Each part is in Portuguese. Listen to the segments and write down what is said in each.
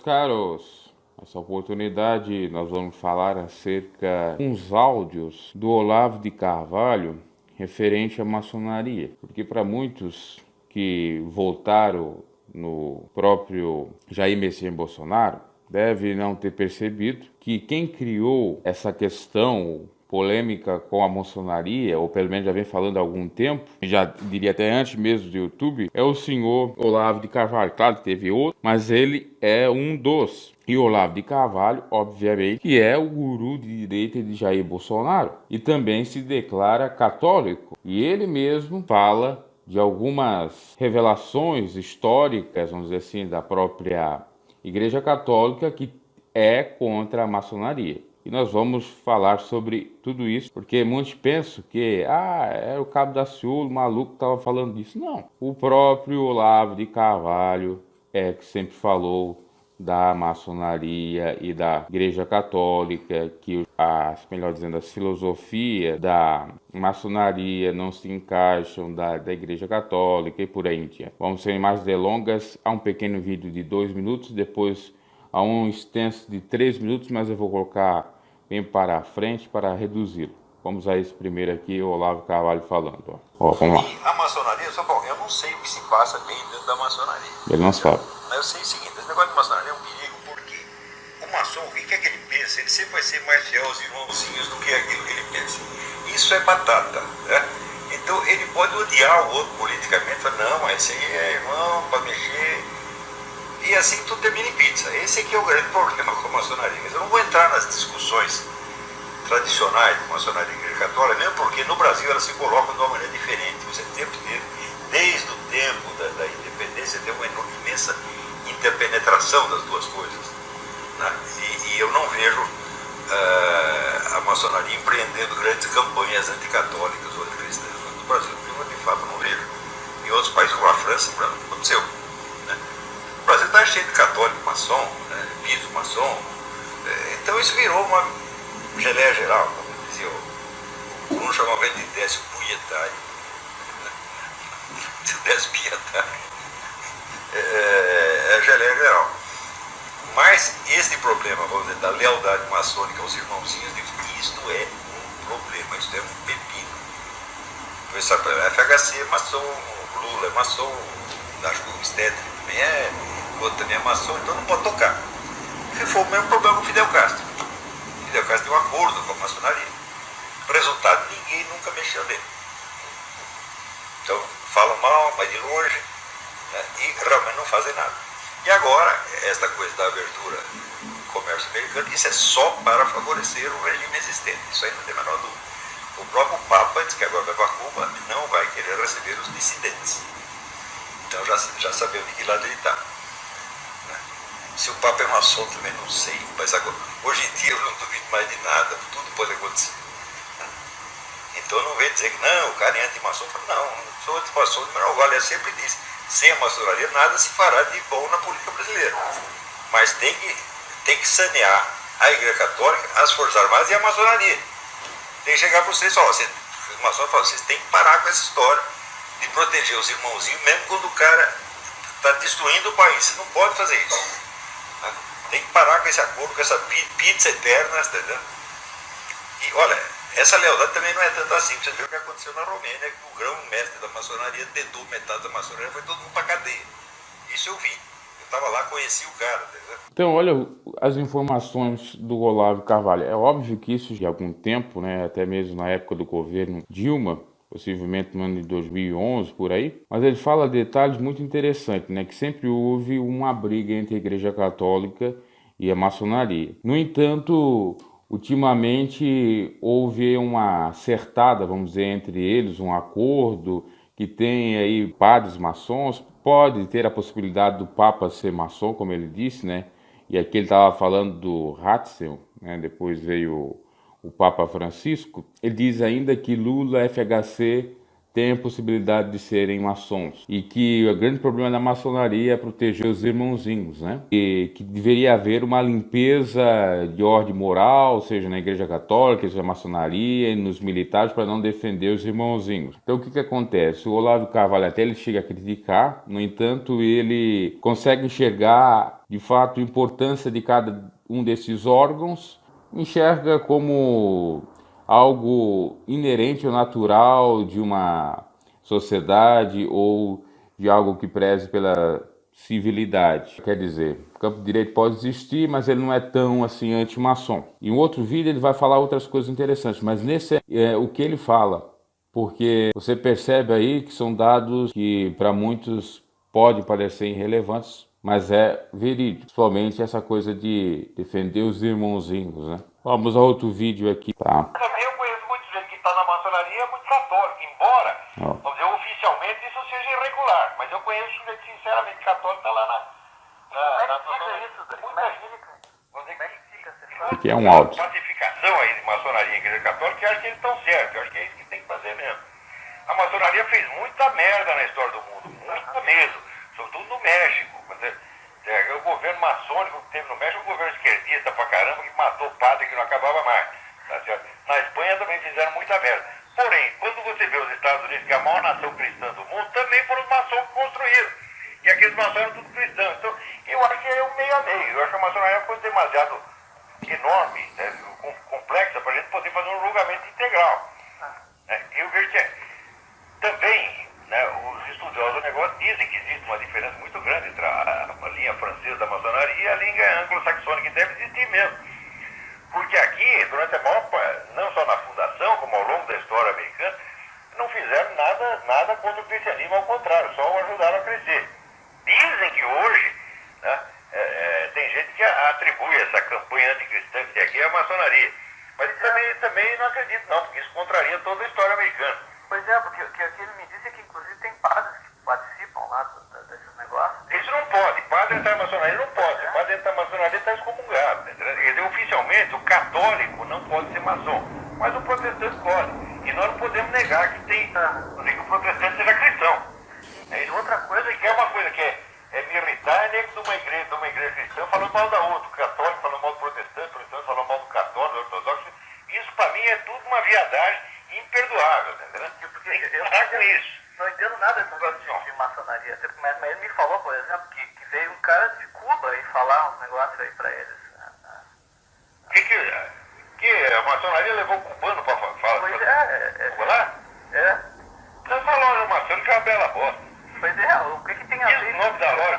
Caros, nessa oportunidade nós vamos falar acerca de uns áudios do Olavo de Carvalho referente à maçonaria, porque para muitos que votaram no próprio Jair Messias Bolsonaro, deve não ter percebido que quem criou essa questão polêmica com a maçonaria, ou pelo menos já vem falando há algum tempo, já diria até antes mesmo do YouTube, é o senhor Olavo de Carvalho. Claro que teve outro, mas ele é um dos. E Olavo de Carvalho, obviamente, que é o guru de direita de Jair Bolsonaro e também se declara católico. E ele mesmo fala de algumas revelações históricas, vamos dizer assim, da própria Igreja Católica que é contra a maçonaria. E nós vamos falar sobre tudo isso, porque muitos pensam que era o Cabo Daciolo, o maluco que estava falando disso. Não, o próprio Olavo de Carvalho é que sempre falou da maçonaria e da Igreja Católica, que melhor dizendo, as filosofias da maçonaria não se encaixam da Igreja Católica e por aí em diante. Vamos sem mais delongas, há um pequeno vídeo de 2 minutos, depois há um extenso de 3 minutos, mas eu vou colocar bem para a frente para reduzi-lo. Vamos a esse primeiro aqui, o Olavo Carvalho falando. Vamos lá. E a maçonaria, eu não sei o que se passa bem dentro da maçonaria. Ele não sabe. Mas eu sei o seguinte, esse negócio de maçonaria é um perigo, porque o maçom, o que é que ele pensa? Ele sempre vai ser mais fiel aos irmãozinhos do que aquilo que ele pensa. Isso é batata, né? Então ele pode odiar o outro politicamente, falar, não, mas esse aí é irmão, para mexer. E assim tudo termina em pizza. Esse aqui é o grande problema com a maçonaria. Mas eu não vou entrar nas discussões tradicionais de maçonaria e igreja católica, mesmo porque no Brasil elas se colocam de uma maneira diferente. Você tem tempo inteiro, desde o tempo da independência, tem uma imensa interpenetração das duas coisas. Né? E eu não vejo a maçonaria empreendendo grandes campanhas anticatólicas ou anticristãs. No Brasil, eu de fato não vejo. Em outros países como a França, aconteceu. Né? O Brasil está cheio de católico maçom, né? Piso maçom. Então isso virou uma geleia geral, como dizia o Bruno, chamava ele de décio punhetário. Décio pietário. É geleia geral. Mas esse problema, vamos dizer, da lealdade maçônica aos irmãozinhos, isto é um problema, isto é um pepino. Você sabe, a FHC é maçom, o Lula é maçom, acho que o Stedley também o outro também é maçom, então não pode tocar. Se for o mesmo problema com o Fidel Castro. O Fidel Castro tem um acordo com a maçonaria. Resultado, ninguém nunca mexeu nele. Então, falam mal, vai de longe, né, e realmente não fazem nada. E agora, esta coisa da abertura do comércio americano, isso é só para favorecer o regime existente. Isso aí não tem a menor dúvida. O próprio Papa diz que agora vai para Cuba não vai querer receber os dissidentes. Então já sabemos de que lado ele está. Né? Se o Papa é maçom também não sei, mas agora, hoje em dia eu não duvido mais de nada, tudo pode acontecer. Né? Então não vem dizer que não, o cara é anti-maçom. Não sou anti-maçom, o Manuel Galera sempre disse. Sem a maçonaria nada se fará de bom na política brasileira. Mas tem que sanear a Igreja Católica, as Forças Armadas e a maçonaria. Tem que chegar para vocês, os maçons falam, vocês têm que parar com essa história de proteger os irmãozinhos, mesmo quando o cara está destruindo o país. Você não pode fazer isso. Tem que parar com esse acordo, com essa pizza eterna, entendeu? E olha, essa lealdade também não é tanto assim. Você viu o que aconteceu na Romênia, que o grão-mestre da maçonaria dedou metade da maçonaria, foi todo mundo para cadeia. Isso eu vi. Eu estava lá, conheci o cara, entendeu? Então, olha as informações do Olavo Carvalho. É óbvio que isso de algum tempo, né, até mesmo na época do governo Dilma, possivelmente no ano de 2011, por aí, mas ele fala detalhes muito interessantes, né, que sempre houve uma briga entre a Igreja Católica e a maçonaria. No entanto, ultimamente houve uma acertada, vamos dizer, entre eles, um acordo que tem aí padres maçons, pode ter a possibilidade do Papa ser maçom, como ele disse, né? E aqui ele estava falando do Ratzinger, né? Depois veio o Papa Francisco. Ele diz ainda que Lula, FHC, têm a possibilidade de serem maçons, e que o grande problema da maçonaria é proteger os irmãozinhos, né? E que deveria haver uma limpeza de ordem moral, seja na Igreja Católica, seja na maçonaria e nos militares, para não defender os irmãozinhos. Então o que acontece? O Olavo de Carvalho até ele chega a criticar, no entanto ele consegue enxergar de fato a importância de cada um desses órgãos, enxerga como algo inerente ou natural de uma sociedade ou de algo que preze pela civilidade. Quer dizer, o campo de direito pode existir, mas ele não é tão assim anti-maçom. Em um outro vídeo ele vai falar outras coisas interessantes, mas nesse é o que ele fala, porque você percebe aí que são dados que para muitos pode parecer irrelevantes, mas é verídico, principalmente essa coisa de defender os irmãozinhos, né? Vamos a outro vídeo aqui, tá? Eu conheço muita gente que está na maçonaria, muito católico, embora, vamos dizer, oficialmente isso seja irregular, mas eu conheço gente sinceramente católico que está lá na maçonaria. Muita gente, vamos dizer, aqui é um áudio. Pacificação aí de maçonaria e igreja católica, eu acho que eles estão certos, eu acho que é isso que tem que fazer mesmo. A maçonaria fez muita merda na história do mundo, muita mesmo, sobretudo no México. O governo maçônico que teve no México, o governo esquerdista pra caramba, que matou padre que não acabava mais. Tá certo? Na Espanha também fizeram muita merda. Porém, quando você vê os Estados Unidos, que é a maior nação cristã do mundo, também foram os maçons que construíram. E aqueles maçons eram tudo cristãos. Então, eu acho que é um meio a meio. Eu acho que a maçonaria é uma coisa demasiado enorme, né, complexa, para a gente poder fazer um julgamento integral. Eu vejo que também, né, os estudiosos do negócio dizem que existe uma diferença muito grande entre a linha francesa da maçonaria e a linha anglo-saxônica, que deve existir mesmo. Porque aqui, durante a maior parte, não só na fundação, como ao longo da história americana, não fizeram nada contra o cristianismo, ao contrário, só o ajudaram a crescer. Dizem que hoje, né, tem gente que atribui essa campanha anticristã que tem aqui à maçonaria. Mas também não acredito não, porque isso contraria toda a história americana. Pois é, porque o que ele me disse é que inclusive tem padres que participam lá desses negócios. Isso não pode, padre entrar na maçonaria não pode. O padre entrar na maçonaria está excomungado. Quer dizer, oficialmente o católico não pode ser maçom, mas o protestante pode. E nós não podemos negar que tem, que o protestante seja cristão. E outra coisa que é uma coisa que é me irritar, é nego de uma igreja cristã falando mal da outra, o católico falando mal do protestante, o protestante falando mal do católico, do ortodoxo. Isso para mim é tudo uma viadagem imperdoável, entendeu? Porque eu com isso. Não entendo nada desse negócio de maçonaria. Mas ele me falou, por exemplo, que veio um cara de Cuba e falar uns negócios aí pra eles. Que a maçonaria levou o cubano pra falar? Pois é. Lá? É. Essa loja maçônica é uma bela bosta. Pois é, o que tem a ver? O nome da loja? O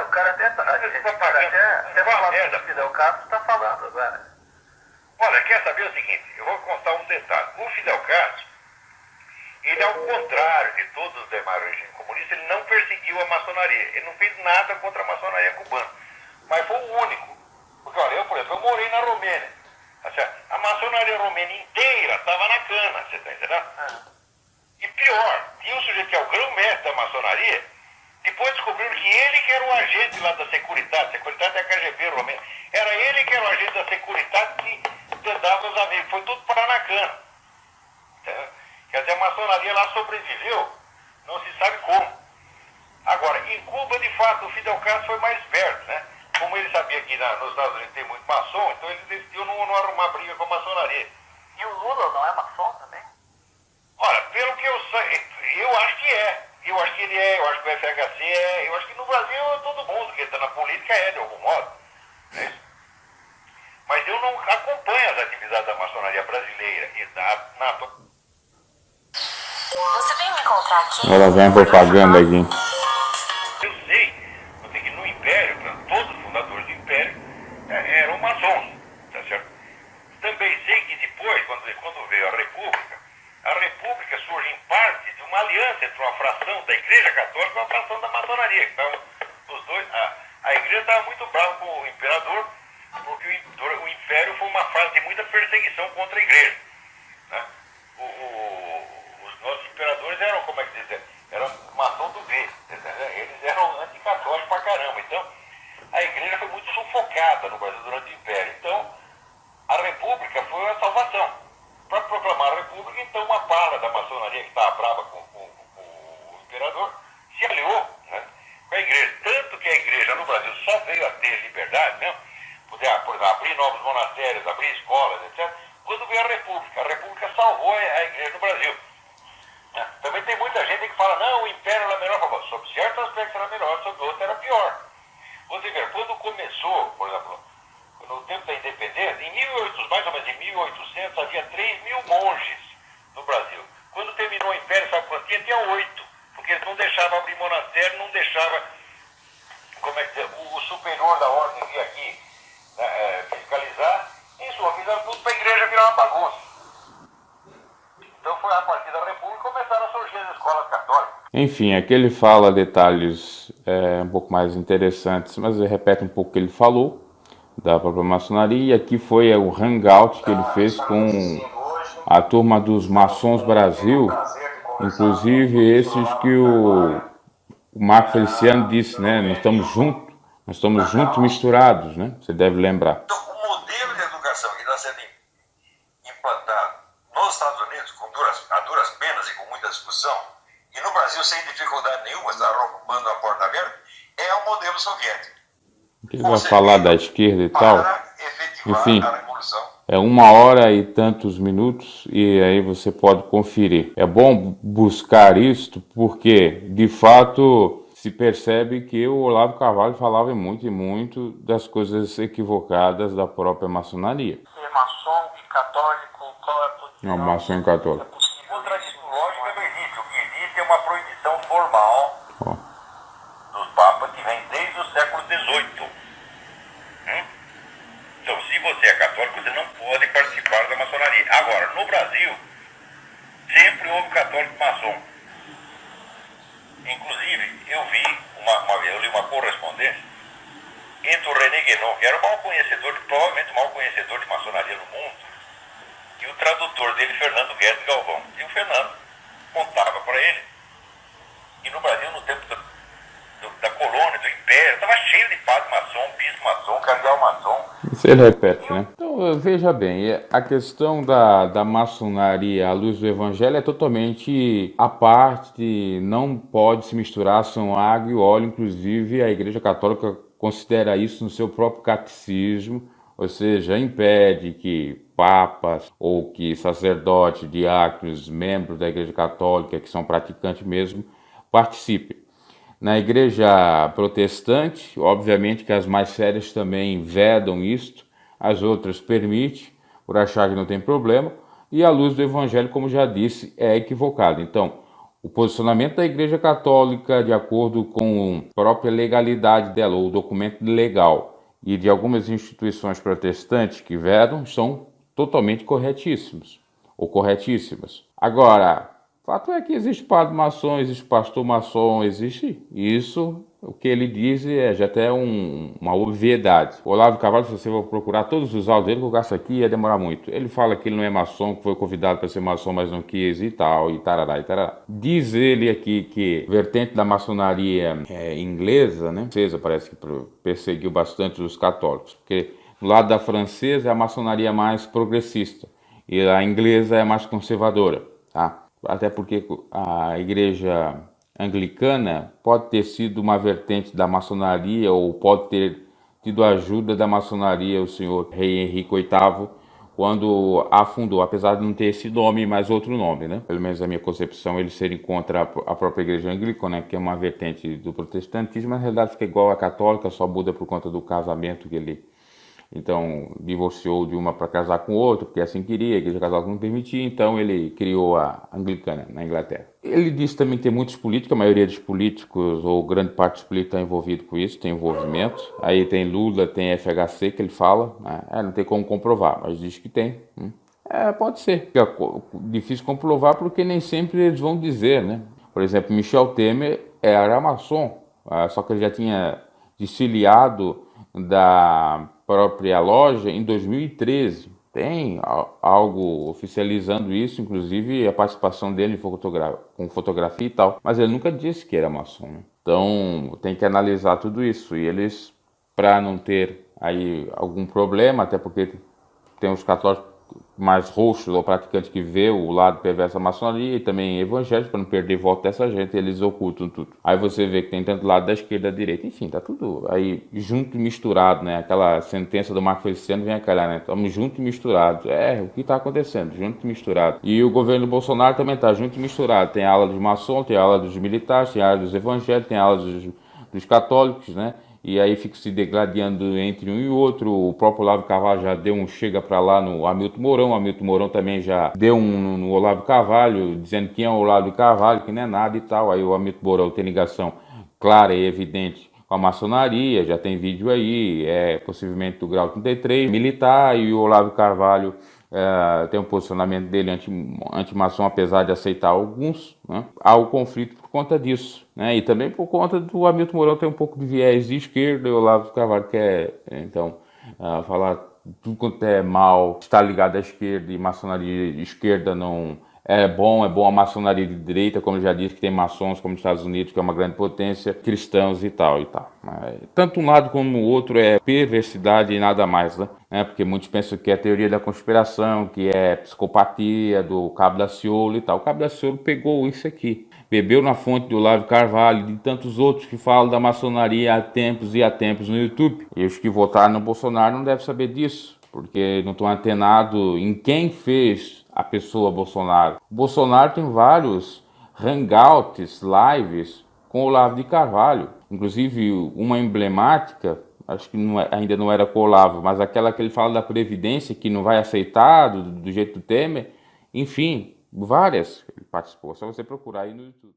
cara até falando do Fidel Castro tá falando agora. Olha, quer saber o seguinte? Eu vou contar um detalhe. O Fidel Castro, ele ao contrário de todos os demais regimes comunistas, ele não perseguiu a maçonaria. Ele não fez nada contra a maçonaria cubana. Mas foi o único. Porque, olha, eu, por exemplo, eu morei na Romênia. A maçonaria romena inteira estava na cana, você está entendendo? E pior, tinha um sujeito que é o grão-mestre da maçonaria, depois descobriram que ele que era o agente lá da Securitate é a KGB romena. Era ele que era o agente da Securitate que andava os amigos. Foi tudo parar na cana. Quer dizer, a maçonaria lá sobreviveu, não se sabe como. Agora, em Cuba, de fato, o Fidel Castro foi mais esperto, né? Como ele sabia que nos Estados Unidos tem muito maçom, então ele decidiu não arrumar briga com a maçonaria. E o Lula não é maçom também? Olha, pelo que eu sei, eu acho que é. Eu acho que ele é, eu acho que o FHC é, eu acho que no Brasil todo mundo que está na política é, de algum modo. Né? Mas eu não acompanho as atividades da maçonaria brasileira. Você vem me encontrar aqui? Ela vem propaganda aqui. Eu sei que no Império, todos os fundadores do Império eram maçons, tá certo? Também sei que depois, quando veio a República surge em parte de uma aliança entre uma fração da Igreja Católica e uma fração da maçonaria. Então, os dois, a Igreja estava muito brava com o Imperador, porque o Império foi uma fase de muita perseguição contra a Igreja. Né? Os nossos imperadores eram, como é que dizer, eram maçom do V. Eles eram anticatólicos pra caramba. Então, a Igreja foi muito sufocada no Brasil durante o Império. Então, a República foi a salvação. Para proclamar a República, então, uma pala da maçonaria que estava brava com só veio a ter liberdade mesmo, poder, por exemplo, abrir novos monastérios, abrir escolas, etc., quando veio a República. A República salvou a igreja no Brasil. Também tem muita gente que fala, não, o Império era melhor. Sob certos aspectos era melhor, sob outros era pior. Você vê, quando começou, por exemplo, no tempo da independência, em 1800, mais ou menos em 1800, havia 3 mil monges no Brasil. Quando terminou o Império, sabe quanto tinha? Tinha 8. Porque eles não deixavam abrir monastério, não deixavam, como é que diz, o superior da ordem vir aqui fiscalizar. Em sua vida, tudo para a igreja virar uma bagunça. Então foi a partir da República que começaram a surgir as escolas católicas. Enfim, aqui ele fala detalhes um pouco mais interessantes, mas ele repete um pouco o que ele falou da própria maçonaria. E aqui foi o hangout que ele fez com a turma dos Maçons Brasil, inclusive esses que o Marco Feliciano disse, né? Nós estamos juntos misturados, né? Você deve lembrar. Então, o modelo de educação que está sendo implantado nos Estados Unidos, a duras penas e com muita discussão, e no Brasil sem dificuldade nenhuma, está roubando a porta aberta, é o modelo soviético. Ele vai falar da esquerda e tal. Enfim, a revolução. é 1 hora e tantos minutos e aí você pode conferir. É bom buscar isto porque, de fato, se percebe que o Olavo Carvalho falava muito e muito das coisas equivocadas da própria maçonaria. Ser maçom e católico, qual é a posição? Não, maçom e católico. Contradição lógica não existe. O que existe é uma proibição formal Ó. dos papas que vem desde o século XVIII. Então, se você é católico, você não pode participar da maçonaria. Agora, no Brasil, sempre houve católico maçom. Inclusive, eu li uma correspondência entre o René Guénon, que era o maior conhecedor, provavelmente o maior conhecedor de maçonaria no mundo, e o tradutor dele, Fernando Guedes Galvão. E o Fernando contava para ele que no Brasil, no tempo da colônia, do Império, estava cheio de padre maçom, bispo maçom, cardeal maçom. Isso ele repete, né? Então, veja bem, a questão da maçonaria à luz do evangelho é totalmente à parte, não pode se misturar são água e óleo, inclusive a Igreja Católica considera isso no seu próprio catecismo, ou seja, impede que papas ou que sacerdotes, diáconos, membros da Igreja Católica, que são praticantes mesmo, participem. Na igreja protestante, obviamente que as mais sérias também vedam isto, as outras permitem, por achar que não tem problema, e a luz do evangelho, como já disse, é equivocada. Então, o posicionamento da Igreja Católica, de acordo com a própria legalidade dela, ou o documento legal, e de algumas instituições protestantes que vedam, são totalmente corretíssimos, ou corretíssimas. Agora, o fato é que existe padre maçom, existe pastor maçom, existe isso, o que ele diz já até uma obviedade. O Olavo Carvalho, se você for procurar todos os áudios dele, que eu gasto aqui ia demorar muito. Ele fala que ele não é maçom, que foi convidado para ser maçom, mas não quis e tal, e tarará, e tarará. Diz ele aqui que vertente da maçonaria inglesa, né? Francesa, parece que perseguiu bastante os católicos, porque do lado da francesa é a maçonaria mais progressista, e a inglesa é mais conservadora, tá? Até porque a igreja anglicana pode ter sido uma vertente da maçonaria ou pode ter tido a ajuda da maçonaria o senhor rei Henrique VIII quando a fundou, apesar de não ter esse nome, mas outro nome, né? Pelo menos a minha concepção, eles serem contra a própria igreja anglicana, né? Que é uma vertente do protestantismo, mas na realidade fica igual à católica, só muda por conta do casamento que ele... Então, divorciou de uma para casar com outra, porque assim queria, a igreja católica não permitia, então ele criou a anglicana na Inglaterra. Ele disse também que tem muitos políticos, a maioria dos políticos, ou grande parte dos políticos está envolvido com isso, tem envolvimento. Aí tem Lula, tem FHC que ele fala, né? Não tem como comprovar, mas diz que tem. Pode ser. É difícil comprovar porque nem sempre eles vão dizer, né? Por exemplo, Michel Temer era maçom, só que ele já tinha desfiliado da própria loja em 2013. Tem algo oficializando isso, inclusive a participação dele com fotografia e tal, mas ele nunca disse que era maçom, né? Então tem que analisar tudo isso, e eles, para não ter aí algum problema, até porque tem os católicos mais roxos ou praticantes que vê o lado perverso da maçonaria e também evangélicos, para não perder voto dessa gente, eles ocultam tudo. Aí você vê que tem tanto lado da esquerda da direita, enfim, tá tudo aí junto e misturado, né? Aquela sentença do Marco Feliciano vem a calhar, né? Estamos juntos e misturados. O que tá acontecendo? Junto e misturado. E o governo do Bolsonaro também tá junto e misturado. Tem a ala dos maçons, tem a ala dos militares, tem a ala dos evangélicos, tem a ala dos católicos, né? E aí fica se degladiando entre um e outro. O próprio Olavo de Carvalho já deu um chega para lá no Hamilton Mourão. O Hamilton Mourão também já deu um no Olavo de Carvalho, dizendo que é o Olavo de Carvalho, que não é nada e tal. Aí o Hamilton Mourão tem ligação clara e evidente com a maçonaria, já tem vídeo aí, possivelmente do grau 33, militar, e o Olavo de Carvalho tem um posicionamento dele anti-maçom, apesar de aceitar alguns, né? Há o conflito por conta disso, né? E também por conta do Hamilton Mourão ter um pouco de viés de esquerda, e o Olavo de Carvalho quer, então, falar tudo quanto é mal, está ligado à esquerda, e maçonaria de esquerda não é bom a maçonaria de direita, como eu já disse, que tem maçons como os Estados Unidos, que é uma grande potência, cristãos e tal. Mas, tanto um lado como o outro é perversidade e nada mais, né? Porque muitos pensam que é teoria da conspiração, que é psicopatia do Cabo Daciolo e tal. O Cabo Daciolo pegou isso aqui, bebeu na fonte do Olavo de Carvalho e de tantos outros que falam da maçonaria há tempos e há tempos no YouTube. E os que votaram no Bolsonaro não devem saber disso, porque não estão antenados em quem fez a pessoa Bolsonaro. O Bolsonaro tem vários hangouts, lives com o Olavo de Carvalho. Inclusive uma emblemática, acho que ainda não era com o Olavo, mas aquela que ele fala da Previdência, que não vai aceitar do jeito do Temer. Enfim, várias ele participou. É só você procurar aí no YouTube.